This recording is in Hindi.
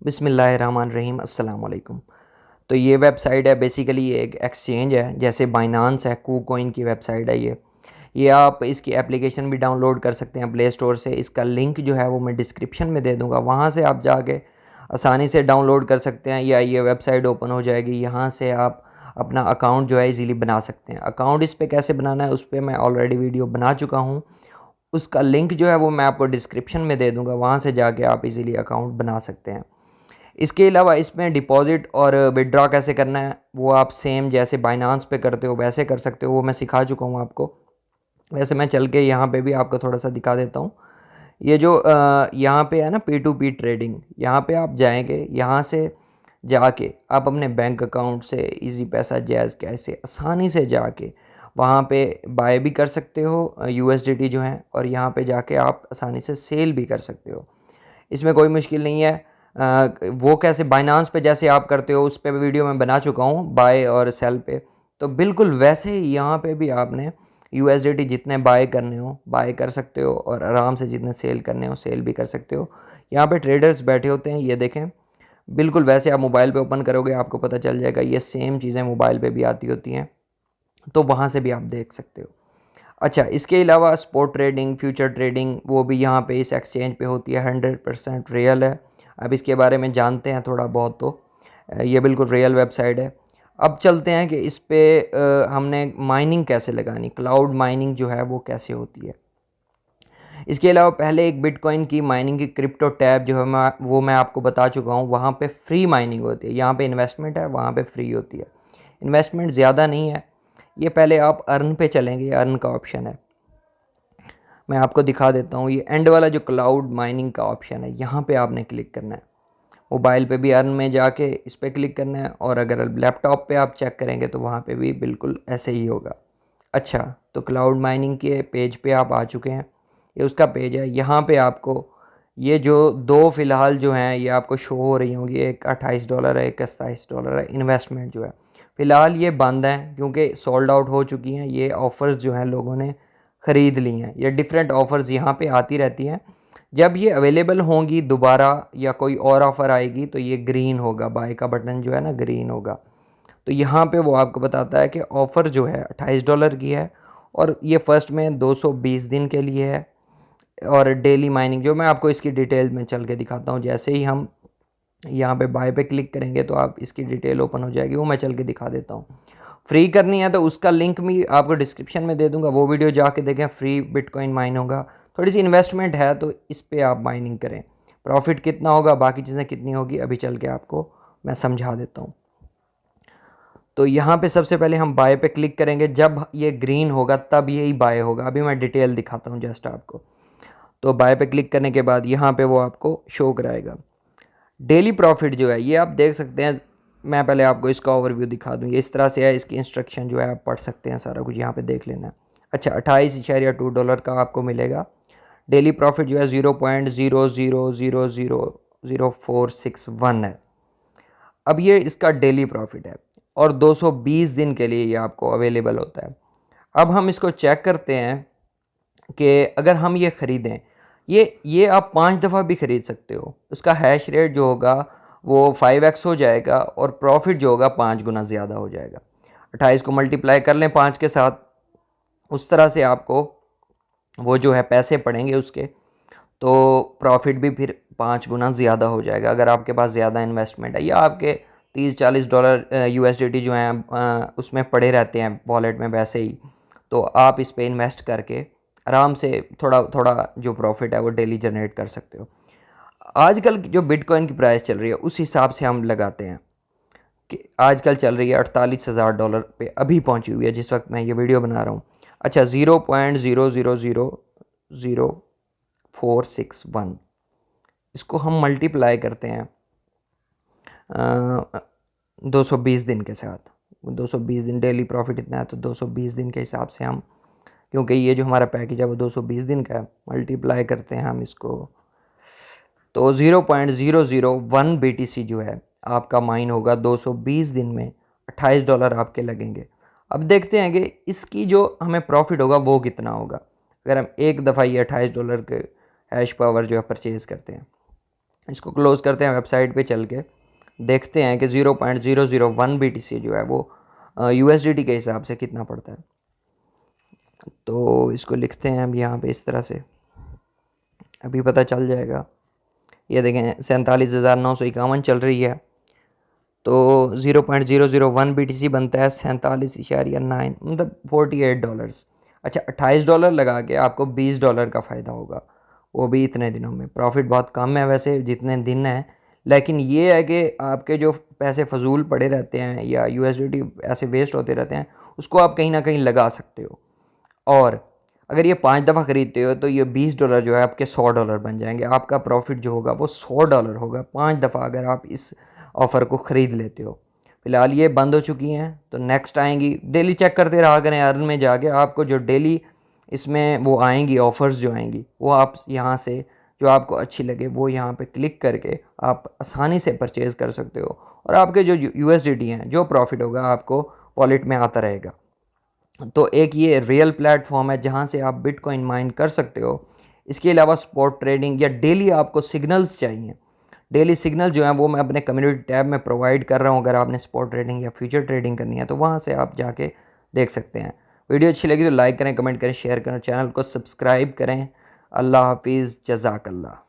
बिस्मिल्लाहिर्रहमानिर्रहीम अस्सलाम वालेकुम। तो ये वेबसाइट है, बेसिकली ये एक एक्सचेंज है, जैसे बाइनांस है, कूकॉइन की वेबसाइट है ये आप इसकी एप्लीकेशन भी डाउनलोड कर सकते हैं प्ले स्टोर से। इसका लिंक जो है वो मैं डिस्क्रिप्शन में दे दूँगा, वहाँ से आप जाके आसानी से डाउनलोड कर सकते हैं, या ये वेबसाइट ओपन हो जाएगी, यहाँ से आप अपना अकाउंट जो है इजीली बना सकते हैं। अकाउंट इस पर कैसे बनाना है उस पर मैं ऑलरेडी वीडियो बना चुका हूँ, उसका लिंक जो है वो मैं आपको डिस्क्रिप्शन में दे दूँगा, वहाँ से जाके आप इजीली अकाउंट बना सकते हैं। इसके अलावा इसमें डिपॉज़िट और विड्रॉ कैसे करना है वो आप सेम जैसे बाइनांस पे करते हो वैसे कर सकते हो, वो मैं सिखा चुका हूँ आपको। वैसे मैं चल के यहाँ पे भी आपको थोड़ा सा दिखा देता हूँ। ये जो यहाँ पे है ना P2P ट्रेडिंग, यहाँ पे आप जाएंगे, यहाँ से जाके आप अपने बैंक अकाउंट से इजी पैसा, जैज़ कैसे आसानी से जाके वहाँ पे बाय भी कर सकते हो USDT जो है, और यहाँ पे जाके आप आसानी से सेल भी कर सकते हो। इसमें कोई मुश्किल नहीं है। वो कैसे बाइनांस पे जैसे आप करते हो उस पे वीडियो मैं बना चुका हूँ, बाय और सेल पे। तो बिल्कुल वैसे ही यहाँ पे भी आपने USDT जितने बाय करने हो बाय कर सकते हो, और आराम से जितने सेल करने हो सेल भी कर सकते हो। यहाँ पे ट्रेडर्स बैठे होते हैं, ये देखें, बिल्कुल वैसे आप मोबाइल पे ओपन करोगे आपको पता चल जाएगा, ये सेम चीज़ें मोबाइल पे भी आती होती हैं, तो वहाँ से भी आप देख सकते हो। अच्छा, इसके अलावा स्पॉट ट्रेडिंग, फ्यूचर ट्रेडिंग, वो भी यहाँ पे इस एक्सचेंज पे होती है, 100% रियल है। अब इसके बारे में जानते हैं थोड़ा बहुत, तो ये बिल्कुल रियल वेबसाइट है। अब चलते हैं कि इस पे हमने माइनिंग कैसे लगानी, क्लाउड माइनिंग जो है वो कैसे होती है। इसके अलावा पहले एक बिटकॉइन की माइनिंग की क्रिप्टो टैब जो है मैं आपको बता चुका हूँ, वहाँ पे फ्री माइनिंग होती है। यहाँ पे इन्वेस्टमेंट है, वहाँ पे फ्री होती है। इन्वेस्टमेंट ज़्यादा नहीं है। ये पहले आप अर्न पे चलेंगे, अर्न का ऑप्शन है, मैं आपको दिखा देता हूँ। ये एंड वाला जो क्लाउड माइनिंग का ऑप्शन है, यहाँ पे आपने क्लिक करना है। मोबाइल पे भी अर्न में जाके इस पर क्लिक करना है, और अगर लैपटॉप पे आप चेक करेंगे तो वहाँ पे भी बिल्कुल ऐसे ही होगा। अच्छा, तो क्लाउड माइनिंग के पेज पे आप आ चुके हैं, ये उसका पेज है। यहाँ पे आपको ये जो दो फ़िलहाल जो हैं ये आपको शो हो रही होंगी, एक $28 है, एक $27 है। इन्वेस्टमेंट जो है फ़िलहाल ये बंद है क्योंकि सोल्ड आउट हो चुकी हैं। ये ऑफ़र्स जो हैं लोगों ने ख़रीद ली हैं। ये डिफरेंट ऑफ़र्स यहाँ पे आती रहती हैं, जब ये अवेलेबल होंगी दोबारा या कोई और ऑफ़र आएगी तो ये ग्रीन होगा, बाय का बटन जो है ना ग्रीन होगा। तो यहाँ पे वो आपको बताता है कि ऑफ़र जो है $28 की है, और ये फर्स्ट में 220 दिन के लिए है। और डेली माइनिंग जो मैं आपको इसकी डिटेल में चल के दिखाता हूँ, जैसे ही हम यहाँ पे बाय पे क्लिक करेंगे तो आप इसकी डिटेल ओपन हो जाएगी, वो मैं चल के दिखा देता हूँ। फ्री करनी है तो उसका लिंक भी आपको डिस्क्रिप्शन में दे दूँगा, वो वीडियो जाके देखें, फ्री बिटकॉइन माइन होगा। थोड़ी सी इन्वेस्टमेंट है तो इस पर आप माइनिंग करें। प्रॉफिट कितना होगा, बाकी चीज़ें कितनी होगी, अभी चल के आपको मैं समझा देता हूँ। तो यहाँ पे सबसे पहले हम बाय पे क्लिक करेंगे, जब ये ग्रीन होगा तब यही बाय होगा। अभी मैं डिटेल दिखाता हूँ जस्ट आपको। तो बाय पे क्लिक करने के बाद यहाँ पे वो आपको शो कराएगा। डेली प्रॉफिट जो है ये आप देख सकते हैं। मैं पहले आपको इसका ओवरव्यू दिखा दूँ, ये इस तरह से है। इसकी इंस्ट्रक्शन जो है आप पढ़ सकते हैं, सारा कुछ यहाँ पे देख लेना है। अच्छा, $28.2 का आपको मिलेगा। डेली प्रॉफिट जो है 0.00000461 है। अब ये इसका डेली प्रॉफिट है, और 220 दिन के लिए ये आपको अवेलेबल होता है। अब हम इसको चेक करते हैं कि अगर हम ये ख़रीदें, ये आप 5 दफ़ा भी ख़रीद सकते हो। उसका हैश रेट जो होगा वो 5x हो जाएगा, और प्रॉफिट जो होगा 5 गुना ज़्यादा हो जाएगा। 28 को मल्टीप्लाई कर लें 5 के साथ, उस तरह से आपको वो जो है पैसे पड़ेंगे उसके, तो प्रॉफिट भी फिर 5 गुना ज़्यादा हो जाएगा अगर आपके पास ज़्यादा इन्वेस्टमेंट है, या आपके $30-40 USDT जो हैं उसमें पड़े रहते हैं वॉलेट में वैसे ही। तो आप इस पे इन्वेस्ट करके आराम से थोड़ा थोड़ा जो प्रॉफिट है वो डेली जनरेट कर सकते हो। आजकल जो बिटकॉइन की प्राइस चल रही है उस हिसाब से हम लगाते हैं कि आजकल चल रही है $48,000 पे अभी पहुंची हुई है जिस वक्त मैं ये वीडियो बना रहा हूँ। अच्छा, 0.00000461, इसको हम मल्टीप्लाई करते हैं 220 दिन के साथ। 220 दिन डेली प्रॉफिट इतना है, तो 220 दिन के हिसाब से हम, क्योंकि ये जो हमारा पैकेज है वो 220 दिन का है, मल्टीप्लाई करते हैं हम इसको, तो 0.001 BTC जो है आपका माइन होगा 220 दिन में। $28 आपके लगेंगे। अब देखते हैं कि इसकी जो हमें प्रॉफिट होगा वो कितना होगा अगर हम एक दफ़ा ये $28 के हैश पावर जो है परचेज़ करते हैं। इसको क्लोज़ करते हैं, वेबसाइट पे चल के देखते हैं कि 0.001 BTC जो है वो USDT के हिसाब से कितना पड़ता है। तो इसको लिखते हैं अब यहाँ पे इस तरह से, अभी पता चल जाएगा। ये देखें 47,951 चल रही है, तो 0.001 BTC बनता है 47.9, मतलब $48। अच्छा, $28 लगा के आपको $20 का फ़ायदा होगा, वो भी इतने दिनों में। प्रॉफिट बहुत कम है वैसे जितने दिन हैं, लेकिन ये है कि आपके जो पैसे फजूल पड़े रहते हैं या USDT ऐसे वेस्ट होते रहते हैं, उसको आप कहीं ना कहीं लगा सकते हो। और अगर ये 5 दफ़ा ख़रीदते हो तो ये $20 जो है आपके $100 बन जाएंगे। आपका प्रॉफिट जो होगा वो $100 होगा 5 दफ़ा अगर आप इस ऑफ़र को ख़रीद लेते हो। फ़िलहाल ये बंद हो चुकी हैं, तो नेक्स्ट आएंगी। डेली चेक करते रहा करें अर्न में जाके, आपको जो डेली इसमें वो आएंगी ऑफ़र्स जो आएंगी वो आप यहाँ से जो आपको अच्छी लगे वो यहाँ पे क्लिक करके आप आसानी से परचेज़ कर सकते हो, और आपके जो USDT हैं जो प्रॉफिट होगा आपको वॉलेट में आता रहेगा। तो एक ये रियल प्लेटफॉर्म है जहाँ से आप बिटकॉइन माइन कर सकते हो। इसके अलावा स्पॉट ट्रेडिंग या डेली आपको सिग्नल्स चाहिए, डेली सिग्नल जो है वो मैं अपने कम्युनिटी टैब में प्रोवाइड कर रहा हूँ। अगर आपने स्पॉट ट्रेडिंग या फ्यूचर ट्रेडिंग करनी है तो वहाँ से आप जाके देख सकते हैं। वीडियो अच्छी लगी तो लाइक करें, कमेंट करें, शेयर करें, चैनल को सब्सक्राइब करें। अल्लाह हाफिज़, जज़ाकल्लाह।